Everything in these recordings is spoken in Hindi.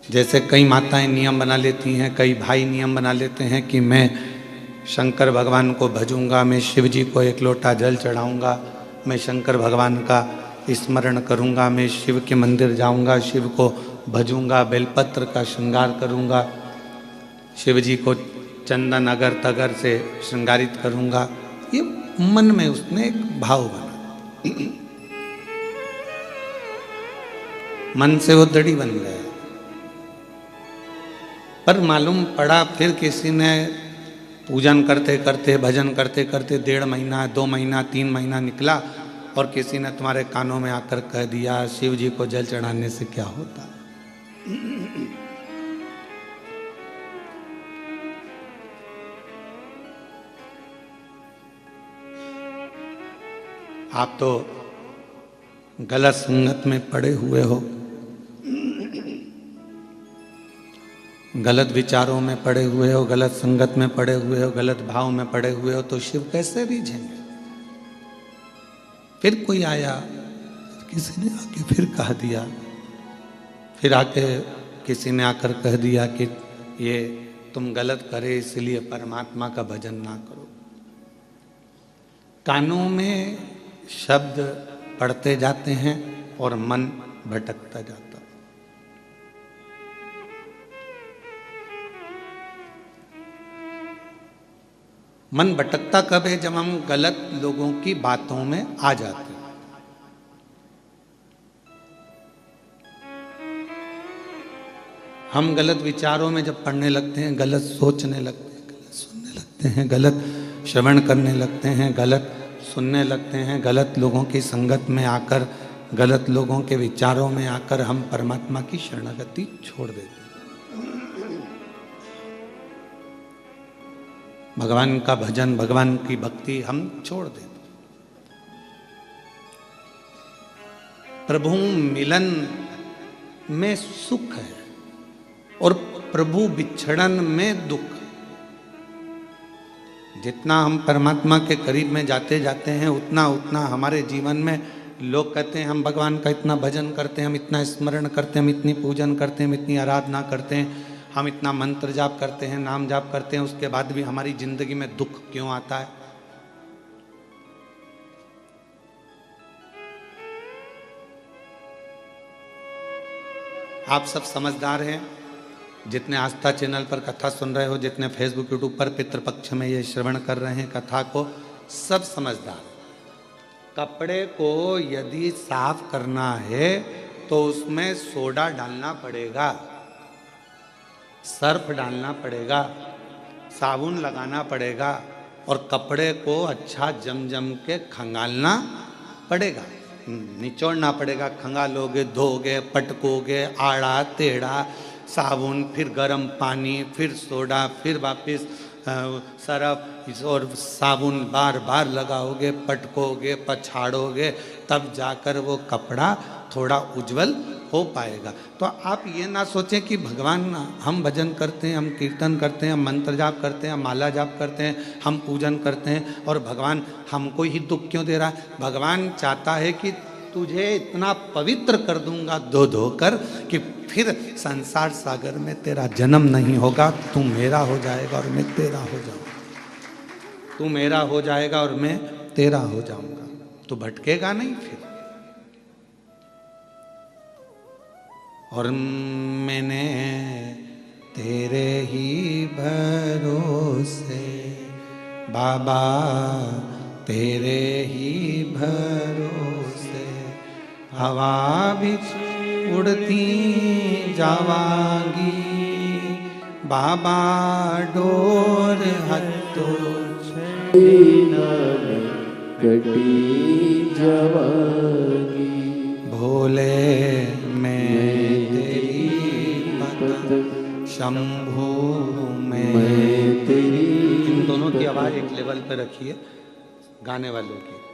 जैसे कई माताएं नियम बना लेती हैं, कई भाई नियम बना लेते हैं कि मैं शंकर भगवान को भजूंगा, मैं शिव जी को एक लोटा जल चढ़ाऊंगा, मैं शंकर भगवान का स्मरण करूंगा, मैं शिव के मंदिर जाऊंगा, शिव को भजूंगा, बेलपत्र का श्रृंगार करूंगा, शिव जी को चंदन अगर तगर से श्रृंगारित करूंगा। ये मन में उसने एक भाव बना, मन से वो दड़ी बन गया। पर मालूम पड़ा फिर किसी ने पूजन करते करते, भजन करते करते 1.5 महीना, 2 महीना, 3 महीना निकला और किसी ने तुम्हारे कानों में आकर कह दिया शिव जी को जल चढ़ाने से क्या होता। आप तो गलत संगत में पड़े हुए हो, गलत विचारों में पड़े हुए हो, गलत संगत में पड़े हुए हो, गलत भाव में पड़े हुए हो, तो शिव कैसे रीझेंगे। फिर कोई आया, किसी ने आके फिर कह दिया, फिर आके किसी ने आकर कह दिया कि ये तुम गलत करे इसलिए परमात्मा का भजन ना करो। कानों में शब्द पढ़ते जाते हैं और मन भटकता जाता है। मन भटकता कब है? जब हम गलत लोगों की बातों में आ जाते हैं। हम गलत विचारों में जब पढ़ने लगते हैं, गलत सोचने लगते हैं, गलत सुनने लगते हैं, गलत श्रवण करने लगते हैं, गलत सुनने लगते हैं, गलत लोगों की संगत में आकर, गलत लोगों के विचारों में आकर हम परमात्मा की शरणागति छोड़ देते हैं। भगवान का भजन, भगवान की भक्ति हम छोड़ देते। प्रभु मिलन में सुख है और प्रभु बिछड़न में दुख। जितना हम परमात्मा के करीब में जाते जाते हैं उतना उतना हमारे जीवन में लोग कहते हैं हम भगवान का इतना भजन करते हैं, हम इतना स्मरण करते हैं, हम इतनी पूजन करते हैं, हम इतनी आराधना करते हैं, हम इतना मंत्र जाप करते हैं, नाम जाप करते हैं, उसके बाद भी हमारी जिंदगी में दुख क्यों आता है? आप सब समझदार हैं, जितने आस्था चैनल पर कथा सुन रहे हो, जितने फेसबुक यूट्यूब पर पितृपक्ष में ये श्रवण कर रहे हैं कथा को, सब समझदार। कपड़े को यदि साफ करना है तो उसमें सोडा डालना पड़ेगा, सर्फ डालना पड़ेगा, साबुन लगाना पड़ेगा और कपड़े को अच्छा जम जम के खंगालना पड़ेगा, निचोड़ना पड़ेगा। खंगालोगे, धोगे, पटकोगे, आड़ा टेढ़ा, साबुन, फिर गर्म पानी, फिर सोडा, फिर वापस सरफ और साबुन बार बार लगाओगे, पटकोगे, पछाड़ोगे, तब जाकर वो कपड़ा थोड़ा उज्जवल हो पाएगा। तो आप ये ना सोचें कि भगवान, हम भजन करते हैं, हम कीर्तन करते हैं, हम मंत्र जाप करते हैं, हम माला जाप करते हैं, हम पूजन करते हैं और भगवान हमको ही दुख क्यों दे रहा है? भगवान चाहता है कि तुझे इतना पवित्र कर दूंगा धो धो कर कि फिर संसार सागर में तेरा जन्म नहीं होगा, तू मेरा हो जाएगा और मैं तेरा हो जाऊंगा, तू मेरा हो जाएगा और मैं तेरा हो जाऊंगा, तू भटकेगा नहीं फिर। और मैंने तेरे ही भरोसे बाबा, तेरे ही भरोसे हवा बिच उड़ती जावांगी, बाबा डोर हत्तो कटी जावांगी, भोले मैं तेरी पतंग, शंभू मैं तेरी। इन दोनों की आवाज एक लेवल पे रखिए गाने वालों की।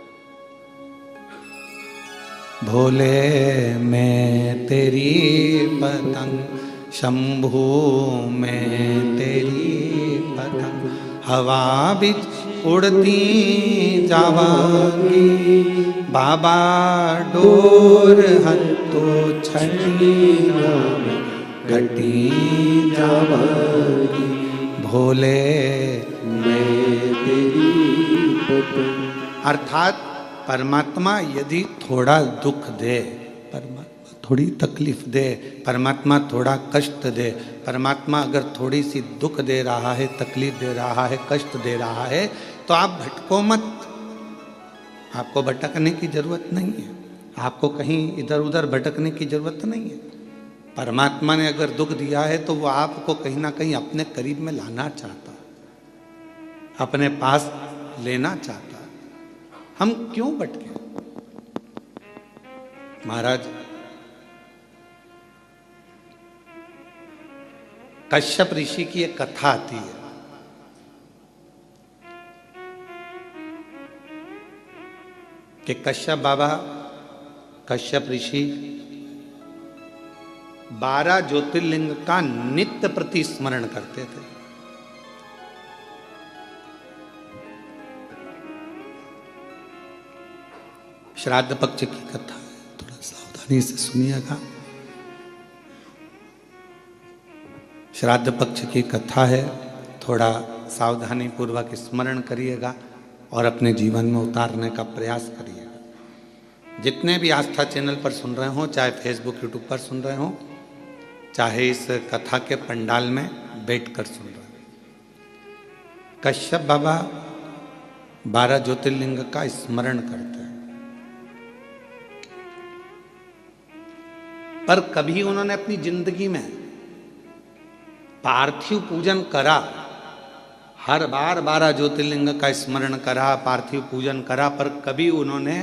भोले मैं तेरी पतंग, शंभू मैं तेरी पतंग, हवा बिच उड़ती जावांगी, बाबा डोर हत्तो छठी घटी जावगी भोले मैं तेरी पतंग। अर्थात परमात्मा यदि थोड़ा दुख दे, परमात्मा थोड़ी तकलीफ दे, परमात्मा थोड़ा कष्ट दे, परमात्मा अगर थोड़ी सी दुख दे रहा है, तकलीफ दे रहा है, कष्ट दे रहा है, तो आप भटको मत। आपको भटकने की जरूरत नहीं है, आपको कहीं इधर उधर भटकने की जरूरत नहीं है। परमात्मा ने अगर दुख दिया है तो वो आपको कहीं ना कहीं अपने करीब में लाना चाहता, अपने पास लेना चाहता। हम क्यों भटके? महाराज कश्यप ऋषि की एक कथा आती है। कि कश्यप बाबा, कश्यप ऋषि 12 ज्योतिर्लिंग का नित्य प्रति स्मरण करते थे। श्राद्ध पक्ष की कथा है, थोड़ा सावधानी से सुनिएगा। श्राद्ध पक्ष की कथा है, थोड़ा सावधानी पूर्वक स्मरण करिएगा और अपने जीवन में उतारने का प्रयास करिएगा। जितने भी आस्था चैनल पर सुन रहे हो, चाहे फेसबुक यूट्यूब पर सुन रहे हो, चाहे इस कथा के पंडाल में बैठकर सुन रहे हो, कश्यप बाबा 12 ज्योतिर्लिंग का स्मरण करते हैं। पर कभी उन्होंने अपनी जिंदगी में पार्थिव पूजन करा, हर बार 12 ज्योतिर्लिंग का स्मरण करा, पार्थिव पूजन करा, पर कभी उन्होंने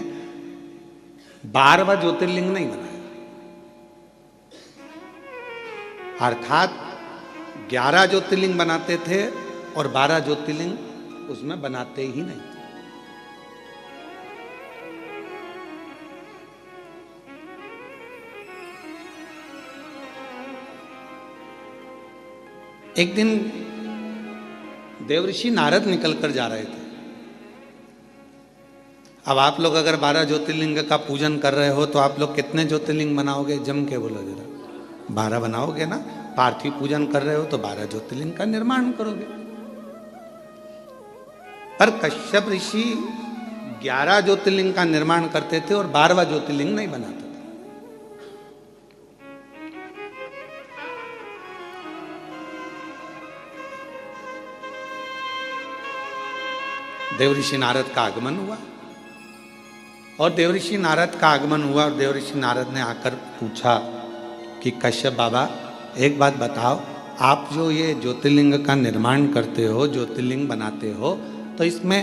12वां ज्योतिर्लिंग नहीं बनाया। अर्थात 11 ज्योतिर्लिंग बनाते थे और 12 ज्योतिर्लिंग उसमें बनाते ही नहीं थे। एक दिन देवऋषि नारद निकलकर जा रहे थे। अब आप लोग अगर 12 ज्योतिर्लिंग का पूजन कर रहे हो तो आप लोग कितने ज्योतिर्लिंग बनाओगे? जम के बोलो जरा। 12 बनाओगे ना? पार्थिव पूजन कर रहे हो तो 12 ज्योतिर्लिंग का निर्माण करोगे। पर कश्यप ऋषि 11 ज्योतिर्लिंग का निर्माण करते थे और 12वां ज्योतिर्लिंग नहीं बनाते थे। देवऋषि नारद का आगमन हुआ और देवऋषि नारद का आगमन हुआ और देवऋषि नारद ने आकर पूछा कि कश्यप बाबा एक बात बताओ, आप जो ये ज्योतिर्लिंग का निर्माण करते हो, ज्योतिर्लिंग बनाते हो, तो इसमें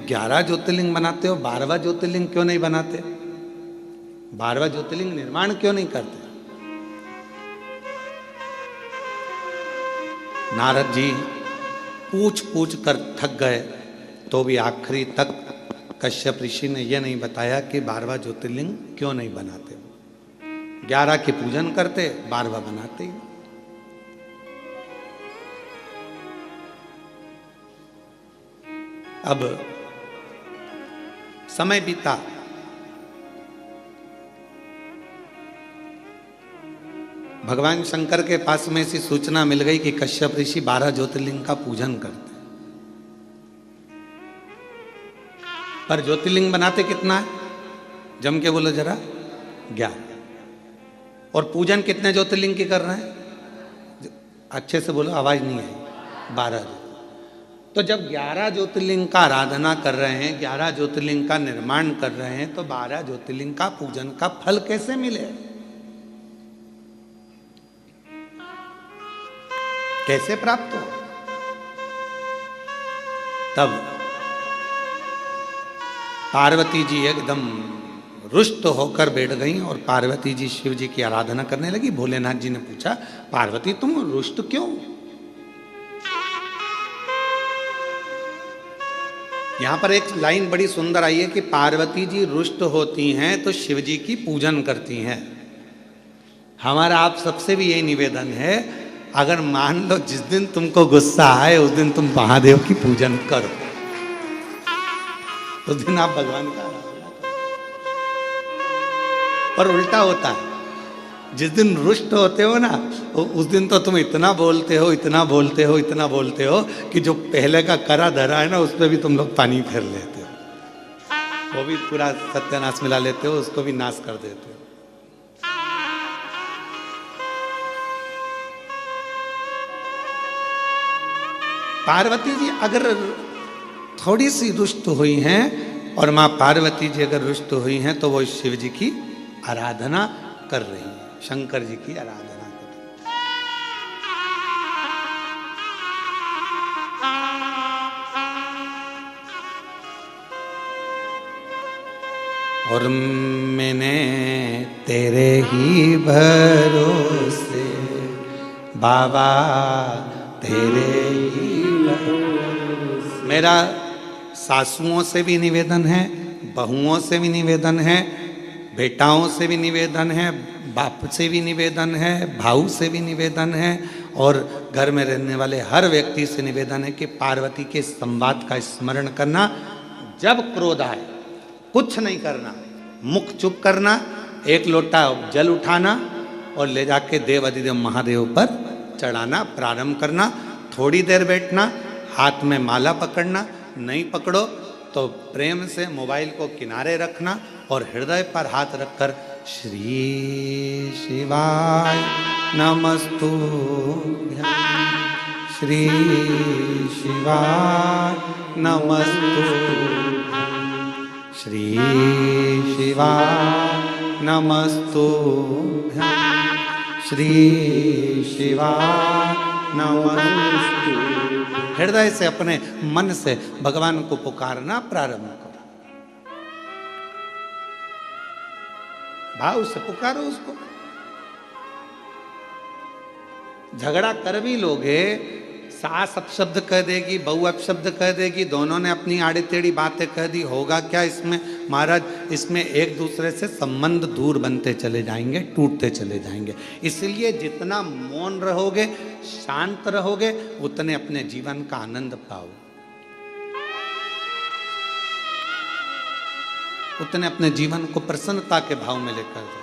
11 ज्योतिर्लिंग बनाते हो, 12वां ज्योतिर्लिंग क्यों नहीं बनाते? 12वां ज्योतिर्लिंग निर्माण क्यों नहीं करते? नारद जी पूछ पूछ कर थक गए, तो भी आखिरी तक कश्यप ऋषि ने यह नहीं बताया कि 12वां ज्योतिर्लिंग क्यों नहीं बनाते। 11 के पूजन करते, 12वां बनाते ही। अब समय बीता, भगवान शंकर के पास में ऐसी सूचना मिल गई कि कश्यप ऋषि 12 ज्योतिर्लिंग का पूजन करते, पर ज्योतिर्लिंग बनाते कितना है? जम के बोलो जरा। 11। और पूजन कितने ज्योतिर्लिंग की कर रहे हैं? अच्छे से बोलो, आवाज नहीं आई। 12। तो जब 11 ज्योतिर्लिंग का आराधना कर रहे हैं, 11 ज्योतिर्लिंग का निर्माण कर रहे हैं, तो 12 ज्योतिर्लिंग का पूजन का फल कैसे मिले? कैसे प्राप्त हो? तब पार्वती जी एकदम रुष्ट होकर बैठ गई और पार्वती जी शिव जी की आराधना करने लगी। भोलेनाथ जी ने पूछा, पार्वती तुम रुष्ट क्यों? यहां पर एक लाइन बड़ी सुंदर आई है कि पार्वती जी रुष्ट होती हैं तो शिव जी की पूजन करती हैं। हमारा आप सबसे भी यही निवेदन है, अगर मान लो जिस दिन तुमको गुस्सा आए उस दिन तुम महादेव की पूजन करो, उस दिन आप भगवान का आराधना करो। पर उल्टा होता है, जिस दिन रुष्ट होते हो ना, उस दिन तो तुम इतना बोलते हो, इतना बोलते हो, इतना बोलते हो कि जो पहले का करा धरा है ना, उस पर भी तुम लोग पानी फेर लेते हो, वो भी पूरा सत्यानाश मिला लेते हो, उसको भी नाश कर देते हो। पार्वती जी अगर थोड़ी सी रुष्ट हुई हैं, और माँ पार्वती जी अगर रुष्ट हुई हैं, तो वो शिव जी की आराधना कर रही हैं, शंकर जी की आराधना कर रही हैं। और मैंने तेरे ही भरोसे बाबा, तेरे ही भरोसे। मेरा सासुओं से भी निवेदन है, बहुओं से भी निवेदन है, बेटाओं से भी निवेदन है, बाप से भी निवेदन है, भाऊ से भी निवेदन है, और घर में रहने वाले हर व्यक्ति से निवेदन है कि पार्वती के संवाद का स्मरण करना। जब क्रोध आए कुछ नहीं करना, मुख चुप करना, एक लोटा जल उठाना और ले जाके देव अधिदेव महादेव पर चढ़ाना प्रारंभ करना। थोड़ी देर बैठना, हाथ में माला पकड़ना, नहीं पकड़ो तो प्रेम से मोबाइल को किनारे रखना और हृदय पर हाथ रखकर श्री शिवाय नमस्तुभ्यं, श्री शिवाय नमस्तुभ्यं, श्री शिवाय नमस्तुभ्यं, श्री शिवाय नमस्तुभ्यं। हृदय से अपने मन से भगवान को पुकारना प्रारंभ करो, भाव से पुकारो उसको। झगड़ा कर भी लोगे, सास अपशब्द कह देगी, बहू अपशब्द कह देगी, दोनों ने अपनी आड़ी टेढ़ी बातें कह दी, होगा क्या इसमें महाराज? इसमें एक दूसरे से संबंध दूर बनते चले जाएंगे, टूटते चले जाएंगे। इसलिए जितना मौन रहोगे, शांत रहोगे, उतने अपने जीवन का आनंद पाओ, उतने अपने जीवन को प्रसन्नता के भाव में लेकर जाओ।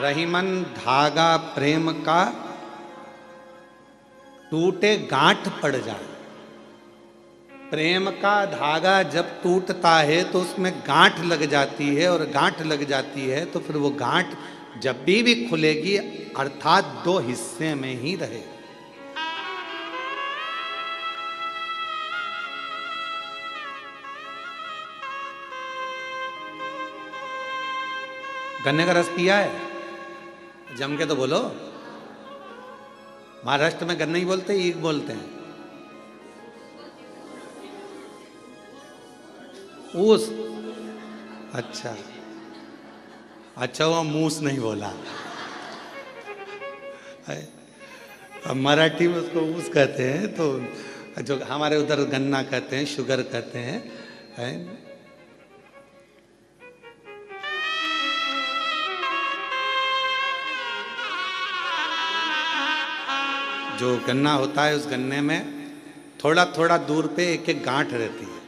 रहीमन धागा प्रेम का टूटे गांठ पड़ जाए। प्रेम का धागा जब टूटता है तो उसमें गांठ लग जाती है, और गांठ लग जाती है तो फिर वो गांठ जब भी खुलेगी, अर्थात दो हिस्से में ही रहे। गन्ने का रस पिया है? जम के तो बोलो। महाराष्ट्र में गन्ना ही बोलते हैं, ईख बोलते हैं। ऊस? अच्छा अच्छा, वो मूस नहीं बोला। अब मराठी में उसको ऊस कहते हैं, तो जो हमारे उधर गन्ना कहते हैं, शुगर कहते हैं, है? जो गन्ना होता है, उस गन्ने में थोड़ा थोड़ा दूर पे एक एक गांठ रहती है।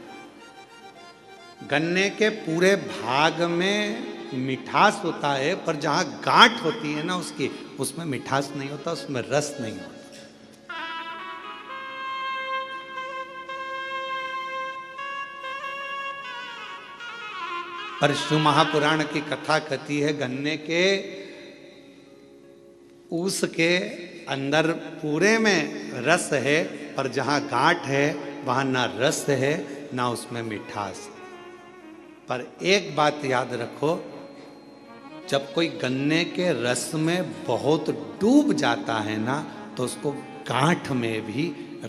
गन्ने के पूरे भाग में मिठास होता है, पर जहां गांठ होती है ना उसकी, उसमें मिठास नहीं होता, उसमें रस नहीं होता। पर शिव महापुराण की कथा कहती है, गन्ने के ऊस के अंदर पूरे में रस है, पर जहां गांठ है वहां ना रस है ना उसमें मिठास। पर एक बात याद रखो, जब कोई गन्ने के रस में बहुत डूब जाता है ना, तो उसको गांठ में भी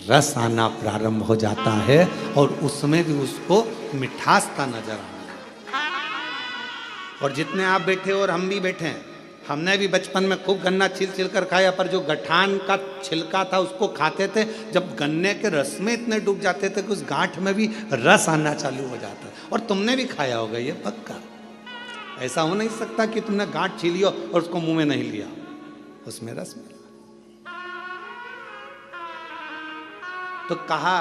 रस आना प्रारंभ हो जाता है, और उसमें भी उसको मिठासता नजर आना। और जितने आप बैठे और हम भी बैठे हैं, हमने भी बचपन में खूब गन्ना छिल छिल कर खाया, पर जो गठान का छिलका था उसको खाते थे, जब गन्ने के रस में इतने डूब जाते थे कि उस गांठ में भी रस आना चालू हो जाता है। और तुमने भी खाया होगा, ये पक्का। ऐसा हो नहीं सकता कि तुमने गांठ छीली हो और उसको मुंह में नहीं लिया, उसमें रस मिला। तो कहा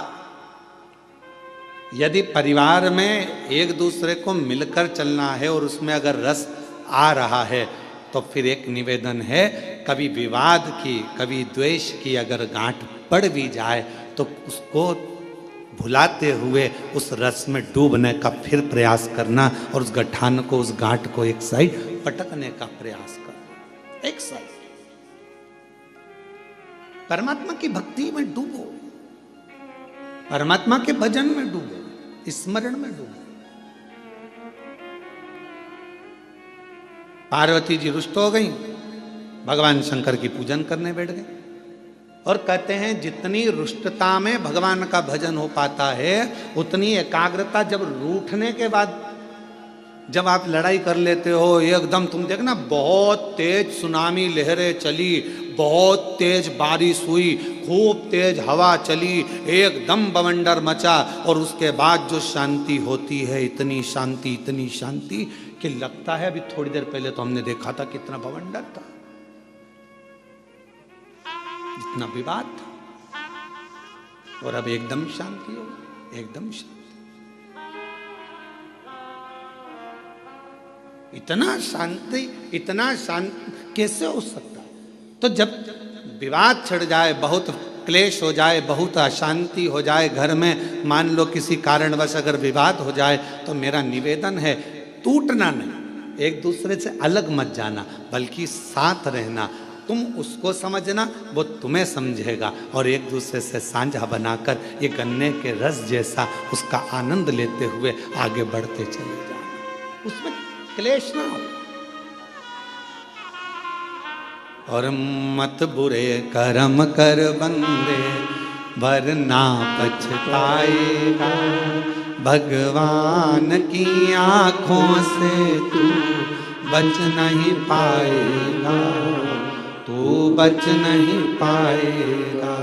यदि परिवार में एक दूसरे को मिलकर चलना है और उसमें अगर रस आ रहा है तो फिर एक निवेदन है, कभी विवाद की कभी द्वेष की अगर गांठ पड़ भी जाए तो उसको भुलाते हुए उस रस में डूबने का फिर प्रयास करना और उस गठान को, उस गांठ को एक साइड पटकने का प्रयास करना। एक साइड परमात्मा की भक्ति में डूबो, परमात्मा के भजन में डूबो, स्मरण में डूबो। पार्वती जी रुष्ट हो गई, भगवान शंकर की पूजन करने बैठ गए और कहते हैं जितनी रुष्टता में भगवान का भजन हो पाता है उतनी एकाग्रता जब रूठने के बाद, जब आप लड़ाई कर लेते हो एकदम, तुम देखना बहुत तेज सुनामी लहरें चली, बहुत तेज बारिश हुई, खूब तेज हवा चली, एकदम बवंडर मचा और उसके बाद जो शांति होती है, इतनी शांति कि लगता है अभी थोड़ी देर पहले तो हमने देखा था कितना बवंडर था, इतना विवाद था और अब एकदम शांति हो, एकदम शांति। इतना शांत कैसे हो सकता है? तो जब विवाद छिड़ जाए, बहुत क्लेश हो जाए, बहुत अशांति हो जाए घर में, मान लो किसी कारणवश अगर विवाद हो जाए, तो मेरा निवेदन है टूटना नहीं, एक दूसरे से अलग मत जाना, बल्कि साथ रहना। तुम उसको समझना, वो तुम्हें समझेगा और एक दूसरे से साझा बनाकर ये गन्ने के रस जैसा उसका आनंद लेते हुए आगे बढ़ते चले जाना, उसमें क्लेश ना हो। और मत बुरे कर्म कर बंदे वरना पछताएगा, भगवान की आंखों से तू बच नहीं पाएगा, तू बच नहीं पाएगा।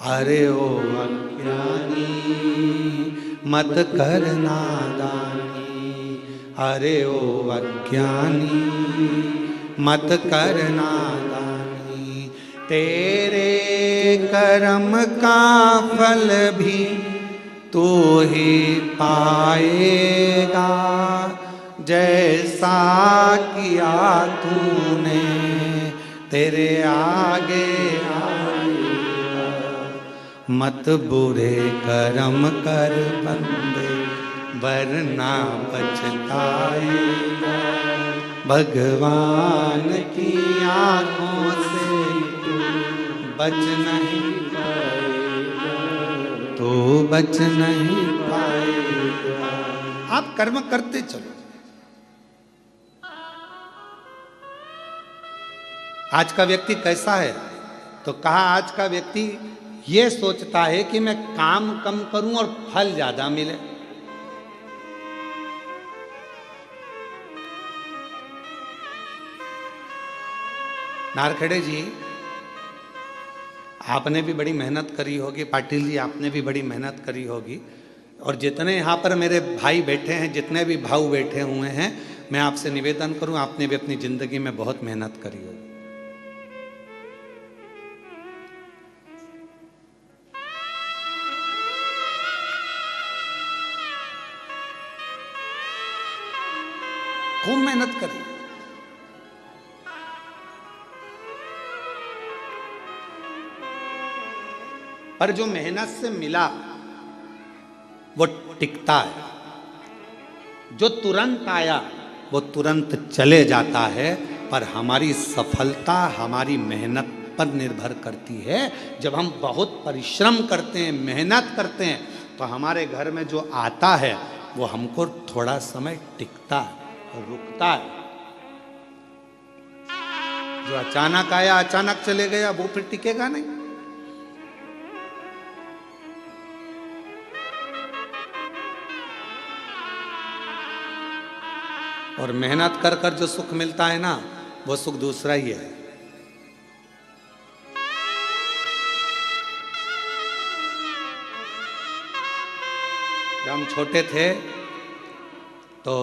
अरे ओ अज्ञानी मत कर नादानी, अरे ओ अज्ञानी मत कर नादानी, तेरे कर्म का फल भी तू ही पाएगा, जैसा किया तूने तेरे आगे आएगा। मत बुरे कर्म कर बंदे वरना पछताएगा, भगवान की आंखों से तू बच नहीं पाएगा, तू बच नहीं पाएगा। आप कर्म करते चलो। आज का व्यक्ति कैसा है? तो कहा आज का व्यक्ति ये सोचता है कि मैं काम कम करूं और फल ज्यादा मिले। नारखेड़े जी, आपने भी बड़ी मेहनत करी होगी, पाटिल जी आपने भी बड़ी मेहनत करी होगी, और जितने यहाँ पर मेरे भाई बैठे हैं, जितने भी भाऊ बैठे हुए हैं, मैं आपसे निवेदन करूं, आपने भी अपनी जिंदगी में बहुत मेहनत करी होगी। खूब मेहनत करी, पर जो मेहनत से मिला वो टिकता है, जो तुरंत आया वो तुरंत चले जाता है। पर हमारी सफलता हमारी मेहनत पर निर्भर करती है। जब हम बहुत परिश्रम करते हैं, मेहनत करते हैं, तो हमारे घर में जो आता है वो हमको थोड़ा समय टिकता है, रुकता है। जो अचानक आया अचानक चले गया वो फिर टिकेगा नहीं। और मेहनत कर कर जो सुख मिलता है ना, वो सुख दूसरा ही है। जब हम छोटे थे तो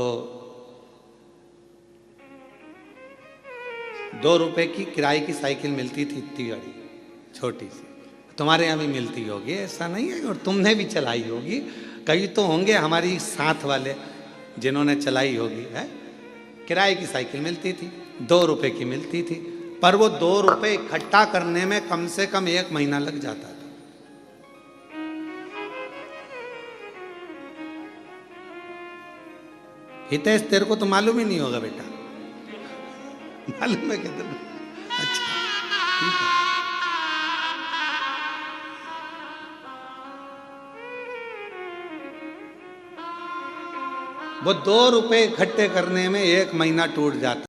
2 रुपए की किराए की साइकिल मिलती थी, इतनी बड़ी छोटी सी। तुम्हारे यहाँ भी मिलती होगी, ऐसा नहीं है, और तुमने भी चलाई होगी। कई तो होंगे हमारी साथ वाले जिन्होंने चलाई होगी है। किराए की साइकिल मिलती थी, 2 रुपए की मिलती थी, पर वो 2 रुपए इकट्ठा करने में कम से कम 1 महीना लग जाता था। हितेश तेरे को तो मालूम ही नहीं होगा बेटा, मालूम है कितना? अच्छा ठीक है। वो 2 रुपए इकट्ठे करने में 1 महीना टूट जाता।